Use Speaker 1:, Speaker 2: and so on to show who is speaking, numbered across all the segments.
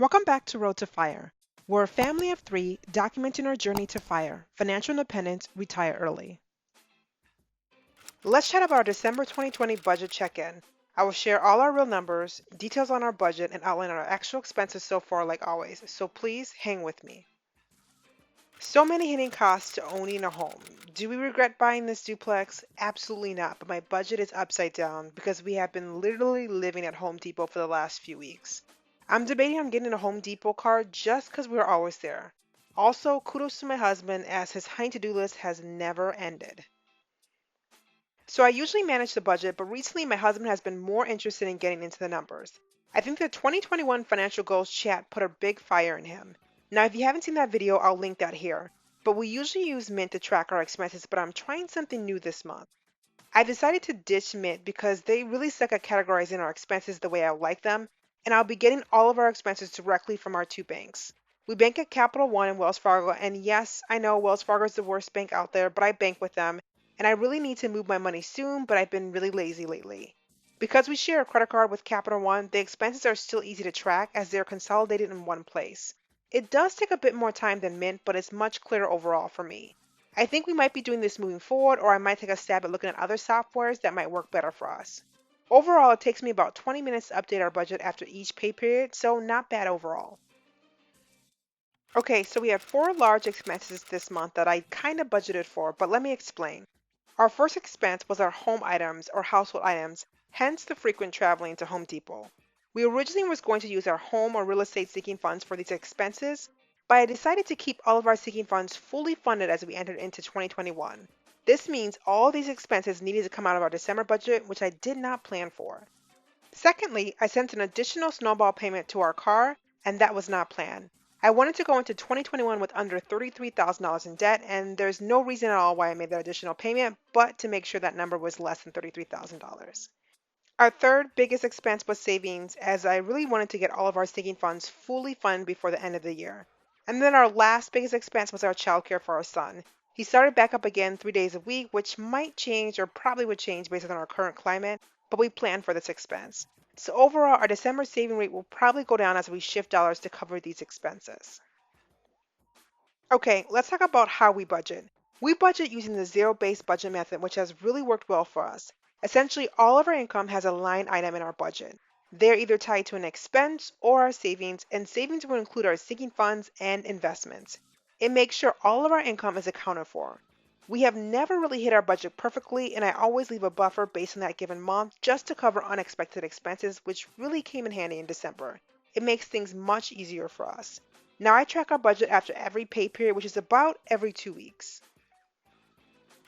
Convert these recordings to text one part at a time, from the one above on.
Speaker 1: Welcome back to Road to Fire. We're a family of three documenting our journey to fire, financial independence, retire early. Let's chat about our December 2020 budget check-in. I will share all our real numbers, details on our budget, and outline our actual expenses so far like always, so please hang with me. So many hidden costs to owning a home. Do we regret buying this duplex? Absolutely not, but my budget is upside down because we have been literally living at Home Depot for the last few weeks. I'm debating on getting a Home Depot card just because we're always there. Also, kudos to my husband as his high to-do list has never ended. So I usually manage the budget, but recently my husband has been more interested in getting into the numbers. I think the 2021 financial goals chat put a big fire in him. Now, if you haven't seen that video, I'll link that here. But we usually use Mint to track our expenses, but I'm trying something new this month. I decided to ditch Mint because they really suck at categorizing our expenses the way I would like them, and I'll be getting all of our expenses directly from our two banks. We bank at Capital One and Wells Fargo, and yes, I know Wells Fargo is the worst bank out there, but I bank with them, and I really need to move my money soon, but I've been really lazy lately. Because we share a credit card with Capital One, the expenses are still easy to track as they're consolidated in one place. It does take a bit more time than Mint, but it's much clearer overall for me. I think we might be doing this moving forward, or I might take a stab at looking at other softwares that might work better for us. Overall, it takes me about 20 minutes to update our budget after each pay period, so not bad overall. Okay, so we have four large expenses this month that I kind of budgeted for, but let me explain. Our first expense was our home items or household items, hence the frequent traveling to Home Depot. We originally was going to use our home or real estate seeking funds for these expenses, but I decided to keep all of our seeking funds fully funded as we entered into 2021. This means all these expenses needed to come out of our December budget, which I did not plan for. Secondly, I sent an additional snowball payment to our car, and that was not planned. I wanted to go into 2021 with under $33,000 in debt, and there's no reason at all why I made that additional payment, but to make sure that number was less than $33,000. Our third biggest expense was savings, as I really wanted to get all of our sinking funds fully funded before the end of the year. And then our last biggest expense was our childcare for our son. He started back up again 3 days a week, which might change or probably would change based on our current climate, but we planned for this expense. So overall, our December saving rate will probably go down as we shift dollars to cover these expenses. Okay, let's talk about how we budget. We budget using the zero-based budget method, which has really worked well for us. Essentially, all of our income has a line item in our budget. They're either tied to an expense or our savings, and savings will include our sinking funds and investments. It makes sure all of our income is accounted for. We have never really hit our budget perfectly, and I always leave a buffer based on that given month just to cover unexpected expenses, which really came in handy in December. It makes things much easier for us. Now I track our budget after every pay period, which is about every 2 weeks.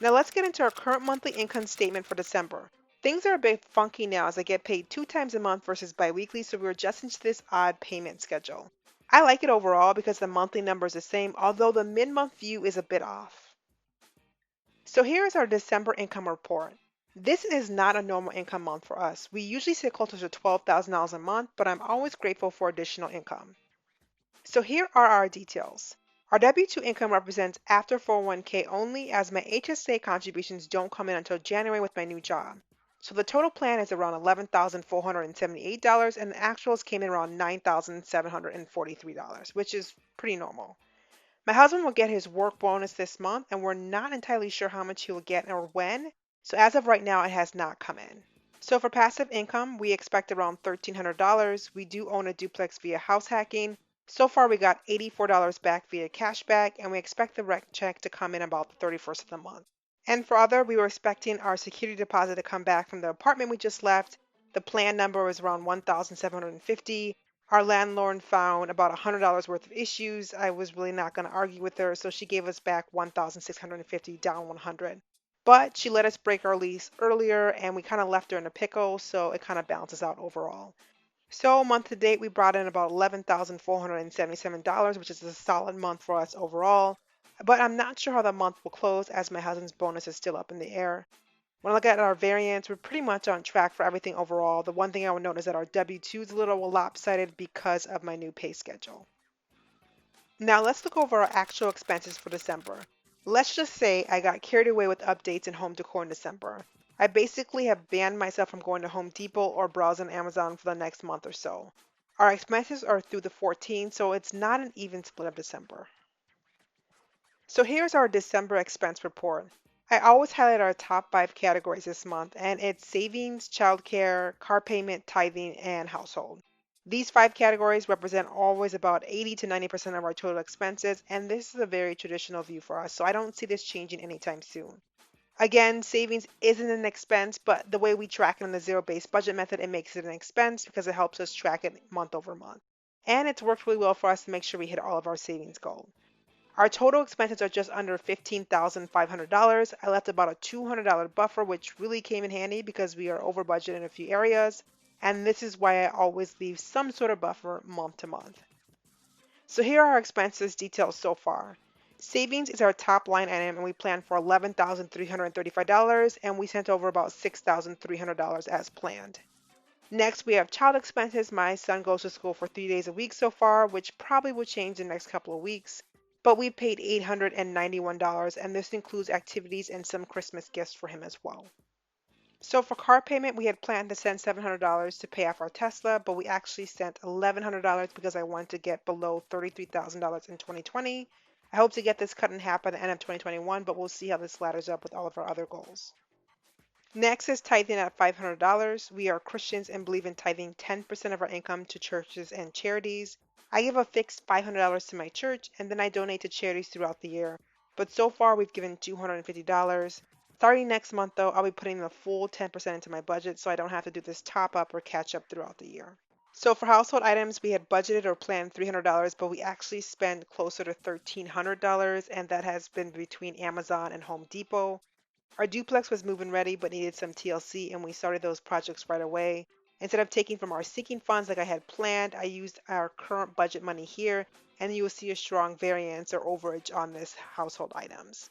Speaker 1: Now let's get into our current monthly income statement for December. Things are a bit funky now as I get paid 2 times a month versus biweekly, so we're adjusting to this odd payment schedule. I like it overall because the monthly number is the same, although the mid-month view is a bit off. So here is our December income report. This is not a normal income month for us. We usually sit closer to $12,000 a month, but I'm always grateful for additional income. So here are our details. Our W-2 income represents after 401k only as my HSA contributions don't come in until January with my new job. So the total plan is around $11,478 and the actuals came in around $9,743, which is pretty normal. My husband will get his work bonus this month and we're not entirely sure how much he will get or when, so as of right now it has not come in. So for passive income, we expect around $1,300. We do own a duplex via house hacking. So far, we got $84 back via cashback, and we expect the rec check to come in about the 31st of the month. And for other, we were expecting our security deposit to come back from the apartment we just left. The plan number was around 1,750. Our landlord found about $100 worth of issues. I was really not going to argue with her, so she gave us back 1,650 down 100. But she let us break our lease earlier, and we kind of left her in a pickle, so it kind of balances out overall. So month to date, we brought in about $11,477, which is a solid month for us overall. But I'm not sure how the month will close as my husband's bonus is still up in the air. When I look at our variance, we're pretty much on track for everything overall. The one thing I would note is that our W-2 is a little lopsided because of my new pay schedule. Now let's look over our actual expenses for December. Let's just say I got carried away with updates in home decor in December. I basically have banned myself from going to Home Depot or browsing Amazon for the next month or so. Our expenses are through the 14th, so it's not an even split of December. So here's our December expense report. I always highlight our top 5 categories this month, and it's savings, childcare, car payment, tithing, and household. These 5 categories represent always about 80 to 90% of our total expenses, and this is a very traditional view for us, so I don't see this changing anytime soon. Again, savings isn't an expense, but the way we track it in the zero-based budget method, it makes it an expense because it helps us track it month over month. And it's worked really well for us to make sure we hit all of our savings goals. Our total expenses are just under $15,500. I left about a $200 buffer, which really came in handy because we are over budget in a few areas. And this is why I always leave some sort of buffer month to month. So here are our expenses details so far. Savings is our top line item, and we planned for $11,335, and we sent over about $6,300 as planned. Next, we have child expenses. My son goes to school for 3 days a week so far, which probably will change in the next couple of weeks. But we paid $891, and this includes activities and some Christmas gifts for him as well. So for car payment, we had planned to send $700 to pay off our Tesla, but we actually sent $1,100 because I wanted to get below $33,000 in 2020. I hope to get this cut in half by the end of 2021, but we'll see how this ladders up with all of our other goals. Next is tithing at $500. We are Christians and believe in tithing 10% of our income to churches and charities. I give a fixed $500 to my church, and then I donate to charities throughout the year. But so far, we've given $250. Starting next month, though, I'll be putting the full 10% into my budget so I don't have to do this top up or catch up throughout the year. So for household items, we had budgeted or planned $300, but we actually spent closer to $1,300, and that has been between Amazon and Home Depot. Our duplex was move-in ready but needed some TLC, and we started those projects right away. Instead of taking from our sinking funds like I had planned, I used our current budget money here, and you will see a strong variance or overage on this household items.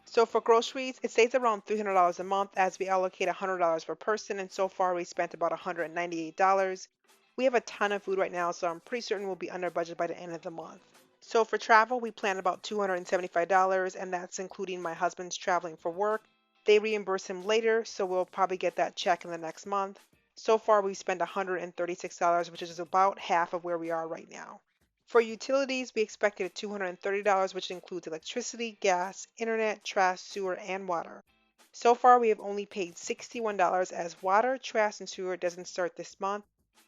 Speaker 1: So for groceries, it stays around $300 a month as we allocate $100 per person, and so far we spent about $198. We have a ton of food right now, so I'm pretty certain we'll be under budget by the end of the month. So for travel, we plan about $275, and that's including my husband's traveling for work. They reimburse him later, so we'll probably get that check in the next month. So far, we've spent $136, which is about half of where we are right now. For utilities, we expected $230, which includes electricity, gas, internet, trash, sewer, and water. So far, we have only paid $61 as water, trash, and sewer doesn't start this month.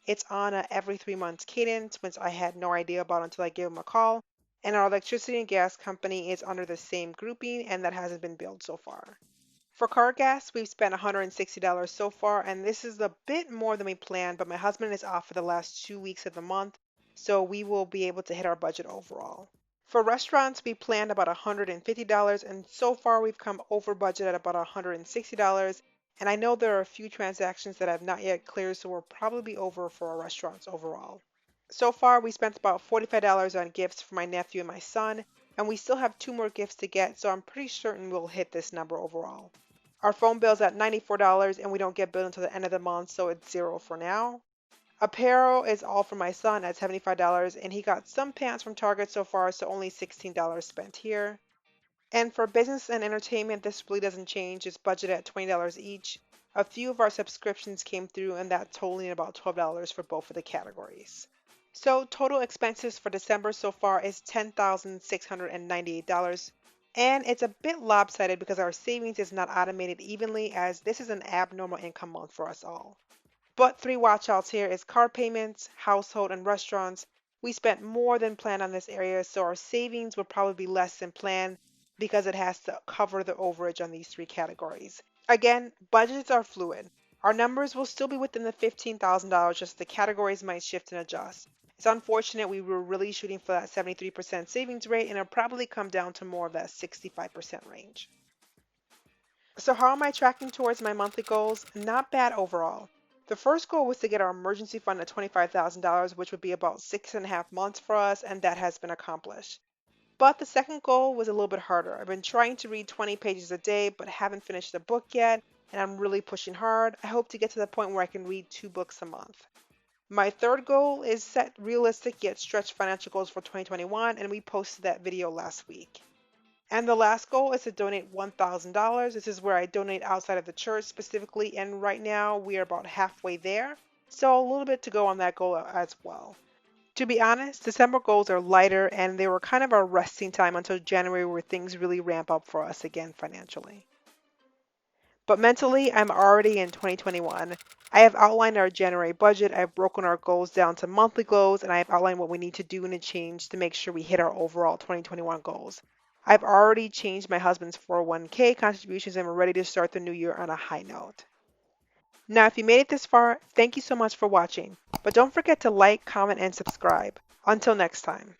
Speaker 1: It's on a every 3 months cadence, which I had no idea about until I gave them a call. And our electricity and gas company is under the same grouping, and that hasn't been billed so far. For car gas, we've spent $160 so far, and this is a bit more than we planned, but my husband is off for the last 2 weeks of the month, so we will be able to hit our budget overall. For restaurants, we planned about $150, and so far we've come over budget at about $160. And I know there are a few transactions that have not yet cleared, so we'll probably be over for our restaurants overall. So far, we spent about $45 on gifts for my nephew and my son, and we still have 2 more gifts to get, so I'm pretty certain we'll hit this number overall. Our phone bill's at $94, and we don't get billed until the end of the month, so it's zero for now. Apparel is all for my son at $75, and he got some pants from Target so far, so only $16 spent here. And for business and entertainment, this really doesn't change. It's budgeted at $20 each. A few of our subscriptions came through, and that's totaling about $12 for both of the categories. So total expenses for December so far is $10,698. And it's a bit lopsided because our savings is not automated evenly as this is an abnormal income month for us all. But 3 watchouts here is car payments, household, and restaurants. We spent more than planned on this area, so our savings will probably be less than planned because it has to cover the overage on these 3 categories. Again, budgets are fluid. Our numbers will still be within the $15,000, just the categories might shift and adjust. It's unfortunate we were really shooting for that 73% savings rate, and it'll probably come down to more of that 65% range. So how am I tracking towards my monthly goals? Not bad overall. The first goal was to get our emergency fund at $25,000, which would be about 6.5 months for us, and that has been accomplished. But the second goal was a little bit harder. I've been trying to read 20 pages a day, but haven't finished the book yet, and I'm really pushing hard. I hope to get to the point where I can read 2 books a month. My third goal is set realistic yet stretched financial goals for 2021, and we posted that video last week. And the last goal is to donate $1,000. This is where I donate outside of the church specifically, and right now we are about halfway there. So a little bit to go on that goal as well. To be honest, December goals are lighter and they were kind of our resting time until January where things really ramp up for us again financially. But mentally, I'm already in 2021. I have outlined our January budget, I've broken our goals down to monthly goals, and I've outlined what we need to do and change to make sure we hit our overall 2021 goals. I've already changed my husband's 401k contributions and we're ready to start the new year on a high note. Now, if you made it this far, thank you so much for watching. But don't forget to like, comment, and subscribe. Until next time.